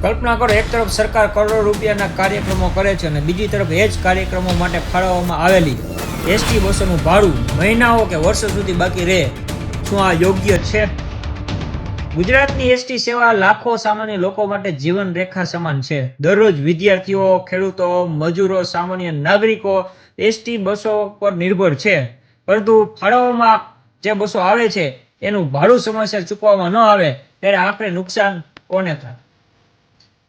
કલ્પના કરો, એક તરફ સરકાર કરોડો રૂપિયાના કાર્યક્રમો કરે છે અને બીજી તરફ એ જ કાર્યક્રમો માટે ફાળવવામાં આવેલી એસટી બસોનું ભાડું મહિનાઓ કે વર્ષો સુધી બાકી રહે. શું આ યોગ્ય છે? ગુજરાતની એસટી સેવા લાખો સામાન્ય લોકો માટે જીવન રેખા સમાન છે. દરરોજ વિદ્યાર્થીઓ, ખેડૂતો, મજૂરો, સામાન્ય નાગરિકો એસટી બસો પર નિર્ભર છે. પરંતુ ફાળવવામાં જે બસો આવે છે એનું ભાડું સમયસર ચૂકવવામાં ન આવે ત્યારે આખરે નુકસાન કોને થાય?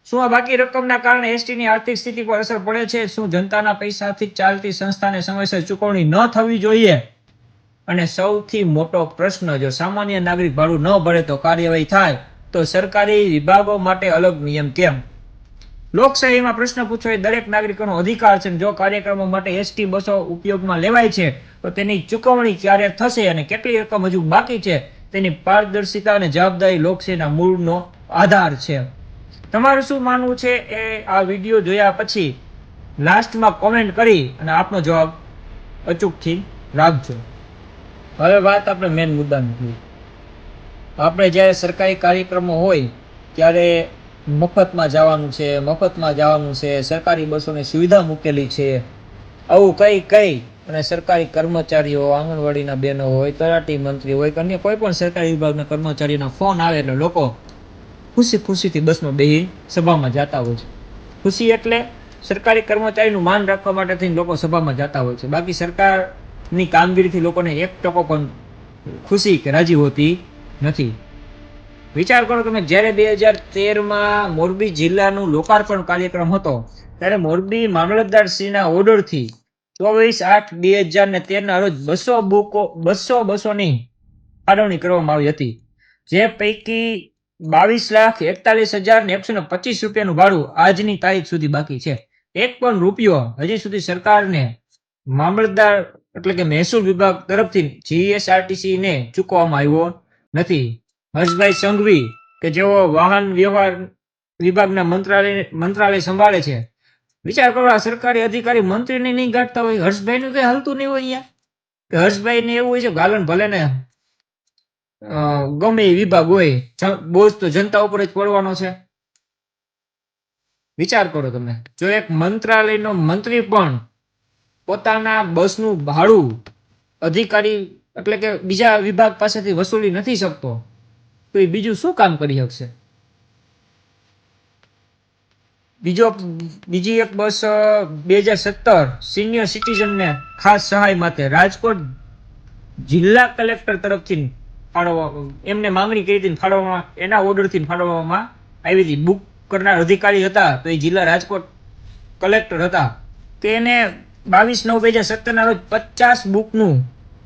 શું આ બાકી રકમના કારણે એસટીની આર્થિક સ્થિતિ પર અસર પડે છે? શું જનતાના પૈસાથી ચાલતી સંસ્થાને સમયસર ચૂકવણી ન થવી જોઈએ? અને સૌથી મોટો પ્રશ્ન, જો સામાન્ય નાગરિક ભાડું ન ભરે તો કાર્યવાહી થાય, તો સરકારી વિભાગો માટે અલગ નિયમ કેમ? લોકશાહીમાં પ્રશ્ન પૂછવો એ દરેક નાગરિકોનો અધિકાર છે. જો કાર્યક્રમો માટે એસટી બસો ઉપયોગમાં લેવાય છે તો તેની ચૂકવણી ક્યારે થશે અને કેટલી રકમ હજુ બાકી છે તેની પારદર્શિતા અને જવાબદારી લોકશાહીના મૂળનો આધાર છે. તમારું શું માનવું છે એ આ વિડીયો જોયા પછી લાસ્ટમાં કોમેન્ટ કરી અને આપનો જવાબ અચૂકથી રાખજો. હવે વાત આપણે મેઇન મુદ્દાની. આપણે જ્યારે સરકારી કાર્યક્રમો હોય ત્યારે મફતમાં જવાનું છે, સરકારી બસોની સુવિધા મૂકેલી છે, આવું કઈ અને સરકારી કર્મચારીઓ, આંગણવાડીના બહેનો હોય, તલાટી મંત્રી હોય કે અન્ય કોઈ પણ સરકારી વિભાગના કર્મચારીઓના ફોન આવે એટલે લોકો ખુશીથી બસમાં બેસી સભામાં જતા હોય છે. ખુશી એટલે સરકારી કર્મચારીનું માન રાખવા માટે થઈને લોકો સભામાં જતા હોય છે. બાકી સરકારની કામગીરીથી લોકોને 1% પણ ખુશી કે રાજી હોતી નથી. વિચાર કરો તમે, જ્યારે 2013માં મોરબી જિલ્લાનું લોકાર્પણ કાર્યક્રમ હતો ત્યારે મોરબી મામલતદારશ્રીના ઓર્ડરથી 24/8/2013ના રોજ 200 બસોની ફાળવણી કરવામાં આવી હતી. જે પૈકી 22,41,125 રૂપિયાનું ભાડું આજની તારીખ સુધી બાકી છે. એક પણ રૂપિયો હજી સુધી સરકારને મામલતદાર એટલે કે મહેસૂલ વિભાગ તરફથી જીએસઆરટીસી ને ચૂકવવામાં આવ્યો નથી. હર્ષભાઈ સંઘવી કે જેઓ વાહન વ્યવહાર વિભાગના મંત્રાલય સંભાળે છે, વિચાર કરો, આ સરકારી અધિકારી મંત્રીને નહીં ગાંઠતા હોય, હર્ષભાઈનું કઈ હાલતું નહીં હોય અહીંયા. કે હર્ષભાઈને એવું હોય છે ગાલન ભલે ને ગમે એ વિભાગ હોય, બોજ તો જનતા ઉપર જ પડવાનો છે. વિચાર કરો તમે, જો એક મંત્રાલયનો મંત્રી પણ પોતાના બસનું ભાડું અધિકારી એટલે કે બીજા વિભાગ પાસેથી વસૂલી નથી શકતો તો એ બીજું શું કામ કરી શકશે? બીજી એક બસ 2017 સિનિયર સિટીઝનને ખાસ સહાય માટે રાજકોટ જિલ્લા કલેક્ટર તરફથી એમને માંગણી કરી હતી, ફાળવવામાં એના ઓર્ડરથી ફાળવવામાં આવી હતી. બુક કરનાર અધિકારી હતા તો એ જિલ્લા રાજકોટ કલેક્ટર હતા. તેને 22/9/2017ના રોજ 50 બુકનું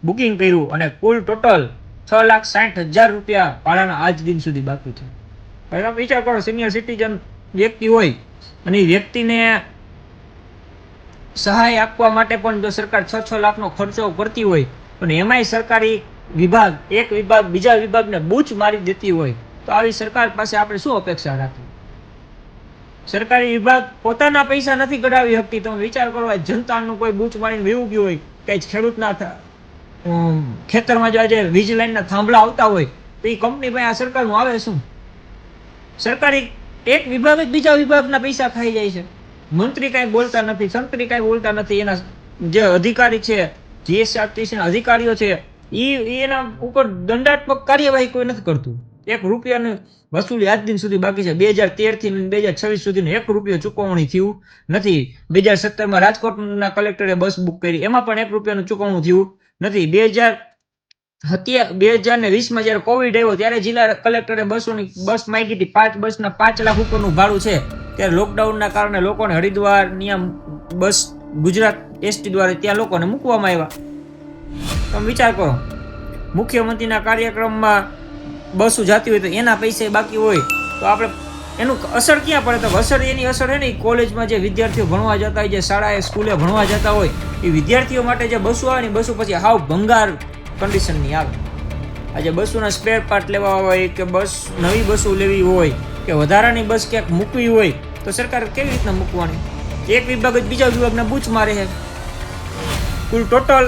બુકિંગ કર્યું અને કુલ ટોટલ 6,60,000 રૂપિયા ભાડાના આજ દિન સુધી બાકી છે. હવે તમે વિચાર કરો, સિનિયર સિટીઝન વ્યક્તિ હોય અને એ વ્યક્તિને સહાય આપવા માટે પણ જો સરકાર 6 લાખનો ખર્ચો કરતી હોય અને એમાંય સરકારી વિભાગ એક વિભાગ બીજા વિભાગને બૂચ મારી દેતી હોય તો આવી સરકાર પાસે આપણે શું અપેક્ષા રાખવી? સરકારી વિભાગ પોતાના પૈસા નથી કઢાવી શકતી. તમે વિચાર કરો, જનતાનું કોઈ બૂચ મારીને વયું ગયું હોય, કઈ ખેડૂતના ખેતરમાં જો આજે વીજ લાઈનના થાંભલા આવતા હોય તો એ કંપની પાસે આ સરકારનું આવે શું? સરકારી એક વિભાગ જ બીજા વિભાગના પૈસા ખાઈ જાય છે. મંત્રી કાંઈ બોલતા નથી, સંત્રી કાંઈ બોલતા નથી. એના જે અધિકારી છે, જીએસઆરટીસીના અધિકારીઓ છે, એના ઉપર દંડાત્મક કાર્યવાહી કોઈ નથી કરતું. 1 રૂપિયાની વસૂલી આજ દિન સુધી બાકી છે. 2013થી 2026 સુધીનો 1 રૂપિયો ચૂકવણી થયું નથી. 2017માં રાજકોટના કલેક્ટરે બસ બુક કરી, એમાં પણ 1 રૂપિયાનું ચૂકવણું થયું નથી. 2020માં જયારે કોવિડ આવ્યો ત્યારે જિલ્લા કલેક્ટરે બસ માંગી હતી, 5 બસના 5 લાખ ઉપરનું ભાડું છે. ત્યારે લોકડાઉનના કારણે લોકોને હરિદ્વાર બસ ગુજરાત એસટી દ્વારા ત્યાં લોકોને મૂકવામાં આવ્યા. તમે વિચાર કરો, મુખ્યમંત્રીના કાર્યક્રમમાં બસો જતી હોય તો એના પૈસા બાકી હોય તો આપણે એનું અસર ક્યાં પડે? તો એની અસર છે ને કોલેજમાં જે વિદ્યાર્થીઓ ભણવા જતા હોય, જે શાળાએ સ્કૂલે ભણવા જતા હોય, એ વિદ્યાર્થીઓ માટે જે બસો આવે ને બસો પછી હાવ ભંગાર કન્ડિશનની આવે. આજે બસોના સ્પેર પાર્ટ લેવા હોય કે નવી બસો લેવી હોય કે વધારાની બસ ક્યાંક મૂકવી હોય તો સરકાર કેવી રીતના મૂકવાની? એક વિભાગ જ બીજા વિભાગને બૂચ મારે છે. કુલ ટોટલ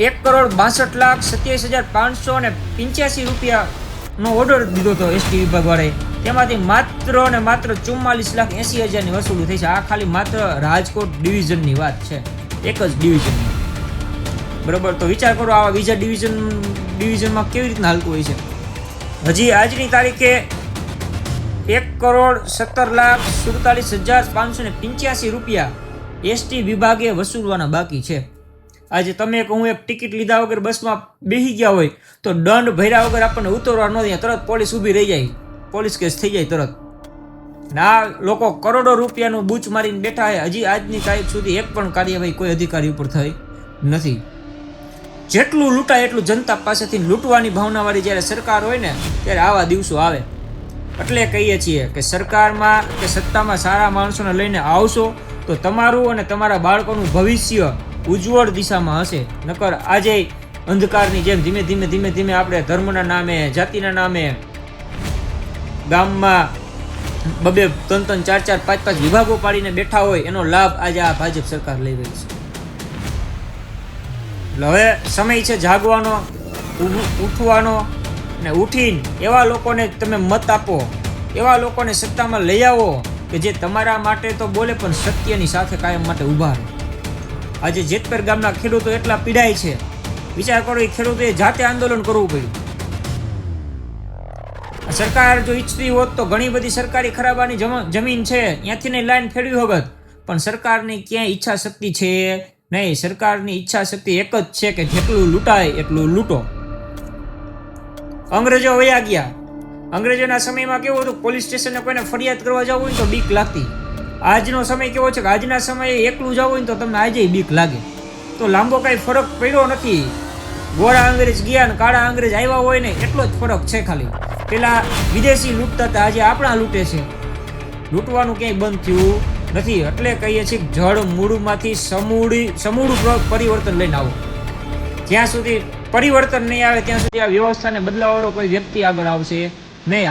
1,62,27,585 રૂપિયાનો ઓર્ડર દીધો હતો એસટી વિભાગ વાળાએ. તેમાંથી માત્ર ને માત્ર 44,80,000ની વસૂલી થઈ છે. આ ખાલી માત્ર રાજકોટ ડિવિઝનની વાત છે, એક જ ડિવિઝનની. બરોબર, તો વિચાર કરો આવા બીજા ડિવિઝનમાં કેવી રીતના હાલતું હોય છે. હજી આજની તારીખે 1,17,47,585 રૂપિયા એસટી વિભાગે વસૂલવાના બાકી છે. આજે તમે કહું એક ટિકિટ લીધા વગર બસમાં બેસી ગયા હોય તો દંડ ભર્યા વગર આપણને ઉતરવા ન દે, તરત પોલીસ ઊભી રહી જાય, પોલીસ કેસ થઈ જાય તરત. આ લોકો કરોડો રૂપિયાનું બૂચ મારીને બેઠા છે. હજી આજની તારીખ સુધી એક પણ કાર્યવાહી કોઈ અધિકારી ઉપર થઈ નથી. જેટલું લૂંટાય એટલું જનતા પાસેથી લૂંટવાની ભાવનાવાળી જ્યારે સરકાર હોય ને ત્યારે આવા દિવસો આવે. એટલે કહીએ છીએ કે સરકારમાં કે સત્તામાં સારા માણસોને લઈને આવશો તો તમારું અને તમારા બાળકોનું ભવિષ્ય ઉજ્જવળ દિશામાં હશે. નકર આજે અંધકારની જેમ ધીમે ધીમે આપણે ધર્મના નામે, જાતિના નામે ગામમાં 2-2, 3-3, 4-4, 5-5 વિભાગો પાડીને બેઠા હોય એનો લાભ આજે આ ભાજપ સરકાર લઈ રહી છે. એટલે હવે સમય છે જાગવાનો, ઉઠવાનો, ને ઉઠીને એવા લોકોને તમે મત આપો, એવા લોકોને સત્તામાં લઈ આવો કે જે તમારા માટે તો બોલે પણ સત્યની સાથે કાયમ માટે ઊભા રહે. આજે જેતપર ગામના ખેડૂતો એટલા પીડાય છે, વિચાર કરો, એ ખેડૂતોએ જાતે આંદોલન કરવું પડ્યું. સરકાર જો ઈચ્છતી હોત તો ઘણી બધી સરકારી ખરાબાની જમીન છે ત્યાંથી ને લાઈન ફેરવી વગર, પણ સરકારની ક્યાંય ઈચ્છા શક્તિ છે નહીં. સરકારની ઈચ્છા શક્તિ એક જ છે કે જેટલું લૂંટાય એટલું લૂંટો. અંગ્રેજો વયા ગયા. અંગ્રેજોના સમયમાં કેવું હતું, પોલીસ સ્ટેશને કોઈને ફરિયાદ કરવા જવું હોય તો બીક લાગતી. આજનો સમય કેવો છે કે આજના સમયે એકલું જવું હોય તો તમને આજે બીક લાગે. તો લાંબો કાંઈ ફરક પડ્યો નથી. ગોરા અંગ્રેજ ગયા ને કાળા અંગ્રેજ આવ્યા હોય ને એટલો જ ફરક છે ખાલી. પેલા વિદેશી લૂંટતા હતા, આજે આપણા લૂંટે છે. લૂંટવાનું ક્યાંય બંધ થયું નથી. એટલે કહીએ છીએ જળ મૂળમાંથી સમૂળું પરિવર્તન લઈને આવો. જ્યાં સુધી પરિવર્તન નહીં આવે ત્યાં સુધી આ વ્યવસ્થાને બદલાવવાનો કોઈ વ્યક્તિ આગળ આવશે નહીં.